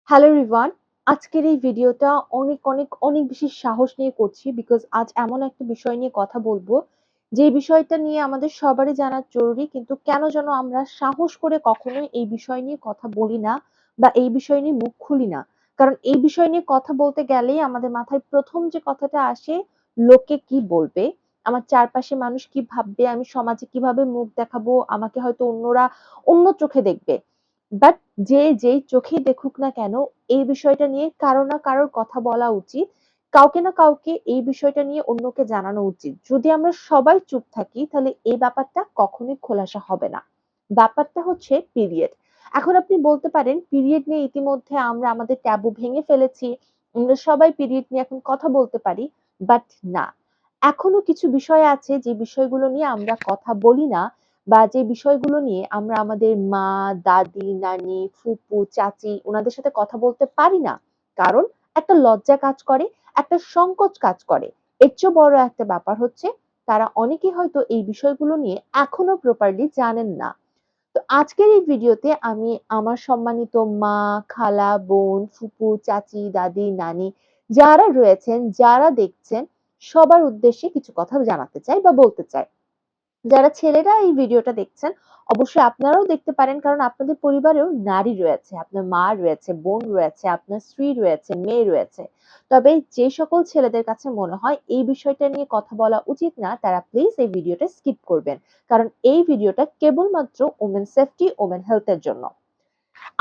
Hello everyone. আজকের এই ভিডিওটা অনেক বেশি সাহস নিয়ে করছি বিকজ আজ এমন একটা বিষয় নিয়ে কথা বলবো যে বিষয়টা নিয়ে আমাদের সবারই জানা জরুরি, কিন্তু কেন যেন আমরা সাহস করে কখনোই এই বিষয় নিয়ে কথা বলি না বা এই বিষয় নিয়ে মুখ খুলি না। কারণ এই বিষয় নিয়ে কথা বলতে গেলেই আমাদের মাথায় প্রথম যে কথাটা আসে, লোকে কি বলবে, আমার চারপাশে মানুষ কি ভাববে, আমি সমাজে কিভাবে মুখ দেখাবো, আমাকে হয়তো অন্যরা অন্য চোখে দেখবে। বাট যে যেই চোখেই দেখুক না কেন, এই বিষয়টা নিয়ে কারো না কারোর কথা বলা উচিত। কাউকে না কাউকে এই বিষয়টা নিয়ে অন্যকে জানানো উচিত। যদি আমরা সবাই চুপ থাকি তাহলে এই ব্যাপারটা কখনোই খোলাসা হবে না। ব্যাপারটা হচ্ছে পিরিয়ড। এখন আপনি বলতে পারেন পিরিয়ড নিয়ে ইতিমধ্যে আমরা আমাদের ট্যাবু ভেঙে ফেলেছি, আমরা সবাই পিরিয়ড নিয়ে এখন কথা বলতে পারি। বাট না, এখনো কিছু বিষয় আছে যে বিষয়গুলো নিয়ে আমরা কথা বলি না, বা যে বিষয়গুলো নিয়ে আমরা আমাদের মা, দাদি, নানি, ফুপু, চাচি ওনাদের সাথে কথা বলতে পারি না। কারণ একটা লজ্জা কাজ করে, একটা সংকোচ কাজ করে। এর চেয়ে বড় একটা ব্যাপার হচ্ছে তারা অনেকে হয়তো এই বিষয়গুলো নিয়ে এখনো প্রপারলি জানেন না। তো আজকের এই ভিডিওতে আমি আমার সম্মানিত মা, খালা, বোন, ফুপু, চাচি, দাদি, নানি যারা রয়েছেন, যারা দেখছেন, সবার উদ্দেশ্যে কিছু কথা জানাতে চাই বা বলতে চাই। যারা ছেলেরা এই ভিডিওটা দেখছেন, অবশ্যই আপনারাও দেখতে পারেন, কারণ আপনাদের পরিবারেও নারী রয়েছে, আপনার মা রয়েছে, বোন রয়েছে, আপনার স্ত্রী রয়েছে, মেয়ে রয়েছে। তবে যে সকল ছেলেদের কাছে মনে হয় এই বিষয়টা নিয়ে কথা বলা উচিত না, তারা প্লিজ এই ভিডিওটা স্কিপ করবেন। কারণ এই ভিডিওটা কেবলমাত্র ওমেন সেফটি, ওমেন হেলথের জন্য।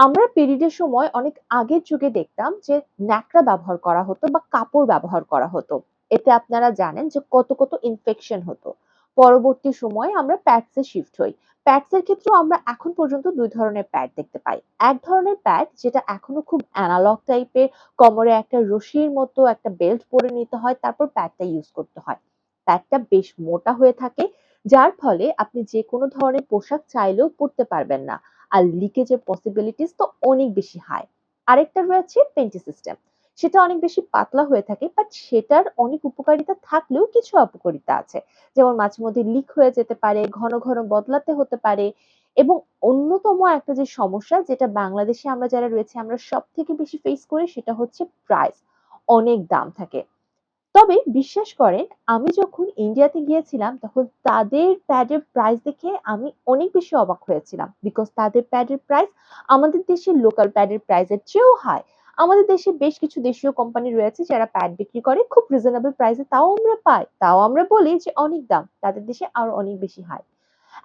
আমরা পিরিয়ডের সময় অনেক আগের যুগে দেখতাম যে ন্যাকড়া ব্যবহার করা হতো বা কাপড় ব্যবহার করা হতো। এতে আপনারা জানেন যে কত কত ইনফেকশন হতো। পরবর্তী সময়ে আমরা প্যাডস এ শিফট হই। প্যাডস এর ক্ষেত্রেও আমরা এখন পর্যন্ত দুই ধরনের প্যাড দেখতে পাই। এক ধরনের প্যাড যেটা এখনো খুব অ্যানালগ টাইপের, কোমরে একটা রশির মতো একটা বেল্ট পরে নিতে হয়, তারপর প্যাডটা ইউজ করতে হয়। প্যাডটা বেশ মোটা হয়ে থাকে, যার ফলে আপনি যে কোনো ধরনের পোশাক চাইলেও পরতে পারবেন না। আর লিকেজের পসিবিলিটিস তো অনেক বেশি হাই। আরেকটা রয়েছে পেন্টি সিস্টেম। সেটা অনেক বেশি পাতলা হয়ে থাকে, বাট সেটার অনেক উপকারিতা থাকলেও কিছু অপকারিতা আছে। যেমন মাঝে মধ্যে লিক হয়ে যেতে পারে, ঘন ঘন বদলাতে হতে পারে। এবং অন্যতম একটা যে সমস্যা যেটা বাংলাদেশে আমরা যারা রয়েছে আমরা সব থেকে বেশি ফেস করি, সেটা হচ্ছে প্রাইস। অনেক দাম থাকে। তবে বিশ্বাস করেন, আমি যখন ইন্ডিয়াতে গিয়েছিলাম তখন তাদের প্যাডের প্রাইস দেখে আমি অনেক বেশি অবাক হয়েছিলাম, বিকজ তাদের প্যাডের প্রাইস আমাদের দেশের লোকাল প্যাডের প্রাইসের চেয়েও হাই। আমাদের দেশে বেশ কিছু দেশীয় কোম্পানি রয়েছে যারা প্যাড বিক্রি করে খুব রিজনেবল প্রাইসে, তাও আমরা পাই, তাও আমরা বলি যে অনেক দাম, তাদের দেশে আরো অনেক বেশি হাই।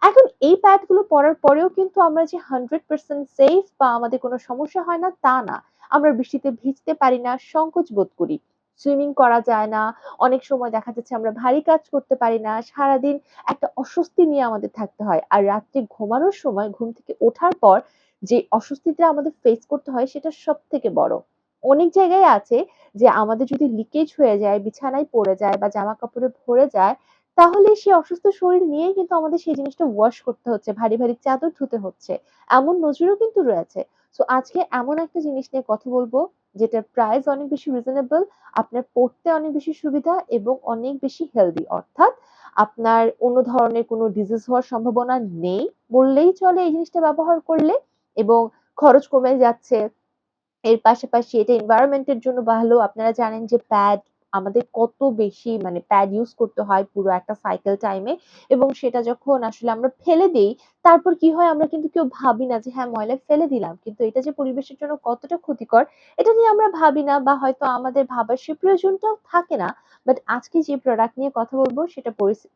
এখন এই প্যাড গুলো পরার পরেও কিন্তু আমরা যে 100% সেফ বা আমাদের কোনো সমস্যা হয় না তা না। আমরা বৃষ্টিতে ভিজতে পারি না, সংকোচ বোধ করি। সুইমিং করা যায় না। অনেক সময় দেখা যাচ্ছে আমরা ভারী কাজ করতে পারি না। সারাদিন একটা অস্বস্তি নিয়ে আমাদের থাকতে হয়। আর রাত্রে ঘুমানোর সময় ঘুম থেকে ওঠার পর যে অস্বস্তিটা আমাদের ফেস করতে হয় সেটা সবথেকে বড়। অনেক জায়গায় আছে যে আমাদের যদি লিকেজ হয়ে যায়, বিছানায় পড়ে যায় বা জামাকাপড়ে ভরে যায়, তাহলে সেই অসুস্থ শরীর নিয়েই কিন্তু আমাদের সেই জিনিসটা ওয়াশ করতে হচ্ছে, ভারী ভারী চাদর ধুতে হচ্ছে। এমন নজিরও কিন্তু রয়েছে। সো আজকে এমন একটা জিনিস নিয়ে কথা বলবো যেটার প্রাইস অনেক বেশি রিজনেবল, আপনার পড়তে অনেক বেশি সুবিধা এবং অনেক বেশি হেলদি। অর্থাৎ আপনার অন্য ধরনের কোনো ডিজিজ হওয়ার সম্ভাবনা নেই বললেই চলে এই জিনিসটা ব্যবহার করলে। এবং খরচ কমে যাচ্ছে। এর পাশাপাশি এটা এনভায়রনমেন্টের জন্য ভালো। আপনারা জানেন যে প্যাড আমাদের কত বেশি, মানে প্যাড ইউজ করতে হয় পুরো একটা সাইকেল টাইমে। এবং সেটা যখন আসলে আমরা ফেলে দেই, তারপর কি হয় আমরা কিন্তু কেউ ভাবি না যে হ্যাঁ ময়লা ফেলে দিলাম, কিন্তু এটা যে পরিবেশের জন্য কতটা ক্ষতিকর এটা নিয়ে আমরা ভাবি না, বা হয়তো আমাদের ভাবার সে প্রয়োজনটাও থাকে না। বাট আজকে যে প্রোডাক্ট নিয়ে কথা বলবো সেটা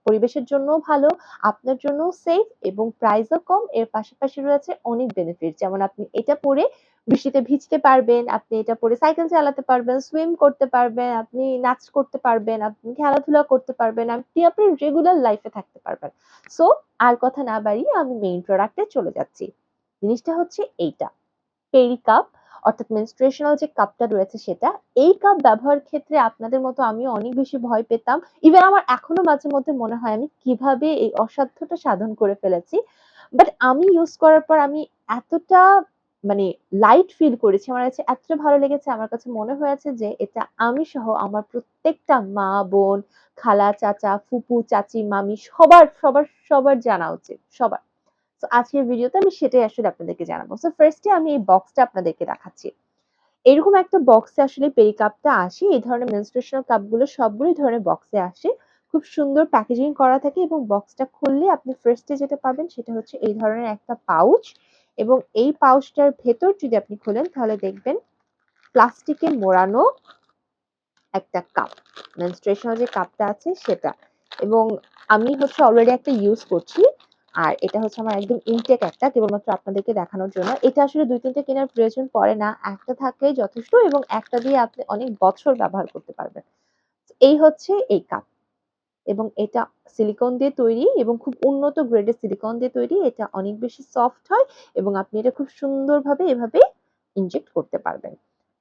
পরিবেশের জন্য ভালো, আপনার জন্য সেফ এবং প্রাইসও কম। এর পাশাপাশি রয়েছে অনেক বেনিফিট, যেমন আপনি এটা পরে বৃষ্টিতে ভিজতে পারবেন, আপনি এটা পরে সাইকেল চালাতে পারবেন, সুইম করতে পারবেন, আপনি নাচ করতে পারবেন, আপনি খেলাধুলা করতে পারবেন, আপনি আপনার রেগুলার লাইফে থাকতে পারবেন। সো আর কথা না বাড়িয়ে আমি মেইন প্রোডাক্টে চলে যাচ্ছি। জিনিসটা হচ্ছে এইটা, পেরি কাপ, অর্থাৎ মেনস্ট্রুয়েশনাল যে কাপটা রয়েছে সেটা। এই কাপ ব্যবহার ক্ষেত্রে আপনাদের মতো আমিও অনেক বেশি ভয় পেতাম। ইভেন আমার এখনো মাঝে মধ্যে মনে হয় আমি কিভাবে এই অসাধ্যটা সাধন করে ফেলেছি। বাট আমি ইউজ করার পর আমি এতটা, মানে লাইট ফিল করেছি, আমার কাছে এতটা ভালো লেগেছে, আমার কাছে মনে হয়েছে যে এটা আমি সহ আমার প্রত্যেকটা মা, বোন, খালা, চাচা, ফুপু, চাচি, মামি সবার সবার সবার জানা উচিত, সবার। তো আজকের ভিডিওতে আমি সেটাই আসলে আপনাদেরকে জানাবো। সো ফার্স্টে আমি এই বক্সটা আপনাদেরকে দেখাচ্ছি। এরকম একটা বক্সে আসলে পেরি কাপটা আসে। এই ধরনের মেনস্ট্রুয়েশনাল কাপগুলো সবগুলোই ধরনের বক্সে আসে। খুব সুন্দর প্যাকেজিং করা থাকে এবং বক্সটা খুললে আপনি ফার্স্ট এ যেটা পাবেন সেটা হচ্ছে এই ধরনের একটা পাউচ এবং এই পাউচটার ভেতর যদি আপনি খোলেন তাহলে দেখবেন প্লাস্টিকে মোড়ানো একটা কাপ। মেনস্ট্রুয়েশনাল যে কাপটা আছে সেটা। এবং আমি হচ্ছে অলরেডি একটা ইউজ করছি। আর এটা হচ্ছে আমার একদম ইনটেক একটা, কেবলমাত্র আপনাদেরকে দেখানোর জন্য। এটা আসলে ২-৩ টা কেনার প্রয়োজন পড়ে না। একটা থাকলেই যথেষ্ট এবং একটা দিয়ে আপনি অনেক বছর ব্যবহার করতে পারবেন। এই হচ্ছে এই কাপ এবং এটা সিলিকন দিয়ে তৈরি এবং খুব উন্নত গ্রেডের সিলিকন দিয়ে তৈরি। এটা অনেক বেশি সফট হয় এবং আপনি এটা খুব সুন্দরভাবে এভাবে ইনজেক্ট করতে পারবেন।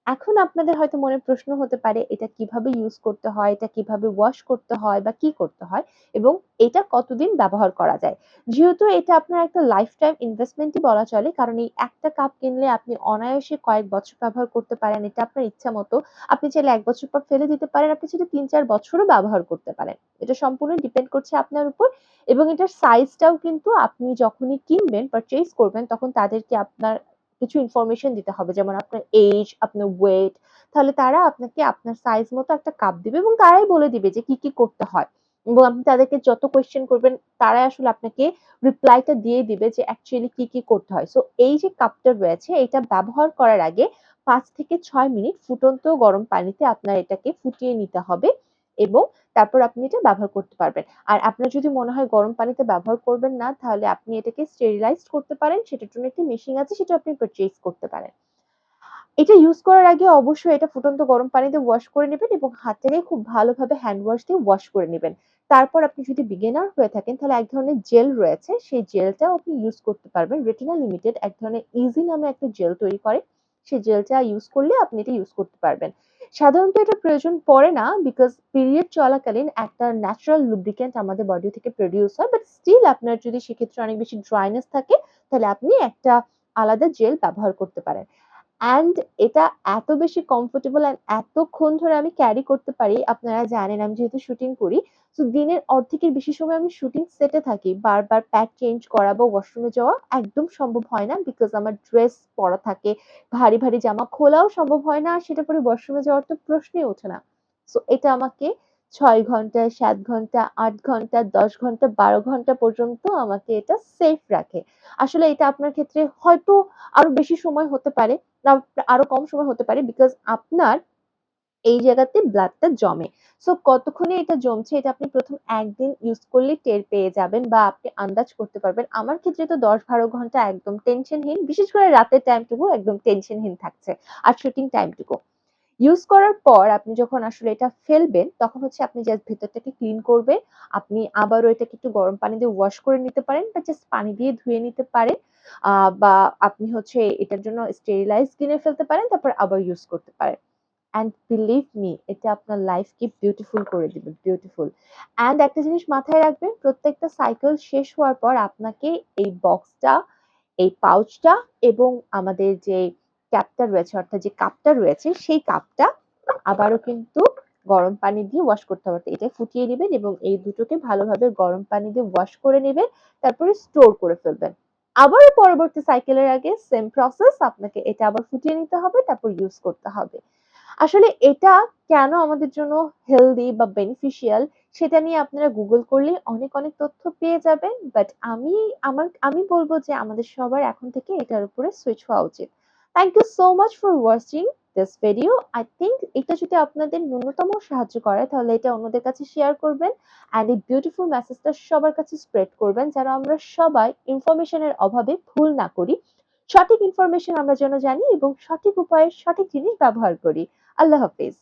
এখন আপনাদের হয়তো মনে প্রশ্ন হতে পারে এটা কিভাবে ইউজ করতে হয়, এটা কিভাবে ওয়াশ করতে হয় বা কি করতে হয় এবং এটা কতদিন ব্যবহার করা যায়। যেহেতু এটা আপনার একটা লাইফ টাইম ইনভেস্টমেন্টই বলা চলে, কারণ এই একটা কাপ কিনলে আপনি অনায়াসে কয়েক বছর ব্যবহার করতে পারেন। এটা আপনার ইচ্ছা মতো। আপনি চাইলে ১ বছর পর ফেলে দিতে পারেন, আপনি চাইলে ৩-৪ বছরও ব্যবহার করতে পারেন। এটা সম্পূর্ণ ডিপেন্ড করছে আপনার উপর এবং এটার সাইজটাও কিন্তু আপনি যখনই কিনবেন, পারচেজ করবেন তখন তাদেরকে আপনার কিছু ইনফরমেশন দিতে হবে, যেমন আপনার এজ, আপনার ওয়েট। তাহলে তারা আপনাকে আপনার সাইজ মতো একটা কাপ দিবে এবং তারাই বলে দিবে যে কি কি করতে হয় এবং আপনি তাদেরকে যত কোয়েশ্চেন করবেন তারাই আসলে আপনাকে রিপ্লাইটা দিয়ে দিবে যে অ্যাকচুয়ালি কি কি করতে হয়। সো এই যে কাপটা রয়েছে এটা ব্যবহার করার আগে ৫ থেকে ৬ মিনিট ফুটন্ত গরম পানিতে আপনার এটাকে ফুটিয়ে নিতে হবে এবং তারপর আপনি এটা ব্যবহার করতে পারবেন। আর আপনার যদি মনে হয় গরম পানিতে ব্যবহার করবেন না, তাহলে আপনি এটাকে স্টেরিলাইজড করতে পারেন। সেটার জন্য একটি মেশিন আছে, সেটা আপনি পারচেজ করতে পারেন। এটা ইউজ করার আগে অবশ্যই এটা ফুটন্ত গরম পানিতে ওয়াশ করে নিবেন এবং হাতেরে খুব ভালোভাবে হ্যান্ড ওয়াশ দিয়ে ওয়াশ করে নিবেন। তারপর আপনি যদি বিগিনার হয়ে থাকেন তাহলে এক ধরনের জেল রয়েছে, সেই জেলটাও আপনি ইউজ করতে পারবেন। রেটিনা লিমিটেড এক ধরনের ইজি নামে একটা জেল তৈরি করে। সেই জেলটা ইউজ করলে আপনি এটা ইউজ করতে পারবেন। সাধারণত এটা প্রয়োজন পড়ে না বিকজ পিরিয়ড চলাকালীন একটা ন্যাচারাল লুব্রিক্যান্ট আমাদের বডি থেকে প্রডিউস হয়। বাট স্টিল আপনার যদি সেক্ষেত্রে অনেক বেশি ড্রাইনেস থাকে তাহলে আপনি একটা আলাদা জেল ব্যবহার করতে পারেন। অ্যান্ড এটা এত বেশি কমফোর্টেবল অ্যান্ড এতক্ষণ ধরে আমি ক্যারি করতে পারি। আপনারা জানেন আমি যেহেতু শুটিং করি, সো দিনের অর্ধেকের বেশি সময় আমি শুটিং সেটে থাকি। বারবার প্যাক চেঞ্জ করা বা ওয়াশরুমে যাওয়া একদম সম্ভব হয় না বিকজ আমার ড্রেস পরা থাকে। ভারী, ভারী জামা খোলাও সম্ভব হয় না। আর সেটা পরে ওয়াশরুমে যাওয়ার তো প্রশ্নই ওঠে না। সো এটা আমাকে ৬ ঘন্টা, ৭ ঘন্টা, ৮ ঘন্টা, ১০ ঘন্টা, ১২ ঘন্টা পর্যন্ত আমাকে এটা সেফ রাখে। আসলে এটা আপনার ক্ষেত্রে হয়তো আরো বেশি সময় হতে পারে। না, আরো কম সময় হতে পারে বিকজ আপনার এই জায়গাতে ব্লাডটা জমে। সো কতক্ষণে এটা জমছে এটা আপনি ১ম ১ দিন ইউজ করলেই টের পেয়ে যাবেন বা আপনি আন্দাজ করতে পারবেন। আমার ক্ষেত্রে তো ১০-১২ ঘন্টা একদম টেনশনহীন। বিশেষ করে রাতের টাইমটুকু একদম টেনশনহীন থাকছে। আর শুটিং টাইমটুকু। ইউজ করার পর আপনি যখন আসলে এটা ফেলবেন তখন হচ্ছে আপনি জাস্ট ভেতরটাকে ক্লিন করবেন। আপনি আবারও এটাকে একটু গরম পানি দিয়ে ওয়াশ করে নিতে পারেন বা জাস্ট পানি দিয়ে ধুয়ে নিতে পারেন। বা আপনি হচ্ছে এটার জন্য স্টেরিলাইজ কিনে ফেলতে পারেন, তারপর আবার ইউজ করতে পারেন। অ্যান্ড বিলিভ মি এটা আপনার লাইফকে বিউটিফুল করে দিবে, বিউটিফুল। অ্যান্ড একটা জিনিস মাথায় রাখবেন, প্রত্যেকটা সাইকেল শেষ হওয়ার পর আপনাকে এই বক্সটা, এই পাউচটা এবং আমাদের যে ক্যাপটা রয়েছে অর্থাৎ যে কাপটা রয়েছে সেই কাপটা আবারও কিন্তু গরম পানি দিয়ে ওয়াশ করতে হবে। এটা ফুটিয়ে নেবেন এবং এই দুটোকে ভালোভাবে গরম পানি দিয়ে ওয়াশ করে নেবেন, তারপরে স্টোর করে ফেলবেন। আবারও পরবর্তী সাইকেলের আগে সেম প্রসেস, আপনাকে এটা আবার ফুটিয়ে নিতে হবে, তারপর ইউজ করতে হবে। আসলে এটা কেন আমাদের জন্য হেলদি বা বেনিফিশিয়াল সেটা নিয়ে আপনারা গুগল করলে অনেক অনেক তথ্য পেয়ে যাবেন। বাট আমি বলবো যে আমাদের সবার এখন থেকে এটার উপরে সুইচ হওয়া উচিত। Thank you so much for watching this video. I think এটা যদি আপনাদের ন্যূনতম সাহায্য করে তাহলে এটা অন্যদের কাছে শেয়ার করবেন অ্যান্ড এই বিউটিফুল মেসেজটা সবার কাছে স্প্রেড করবেন যেন আমরা সবাই ইনফরমেশনের অভাবে ভুল না করি। সঠিক ইনফরমেশন আমরা যেন জানি এবং সঠিক উপায়ে সঠিক জিনিস ব্যবহার করি। আল্লাহ হাফিজ।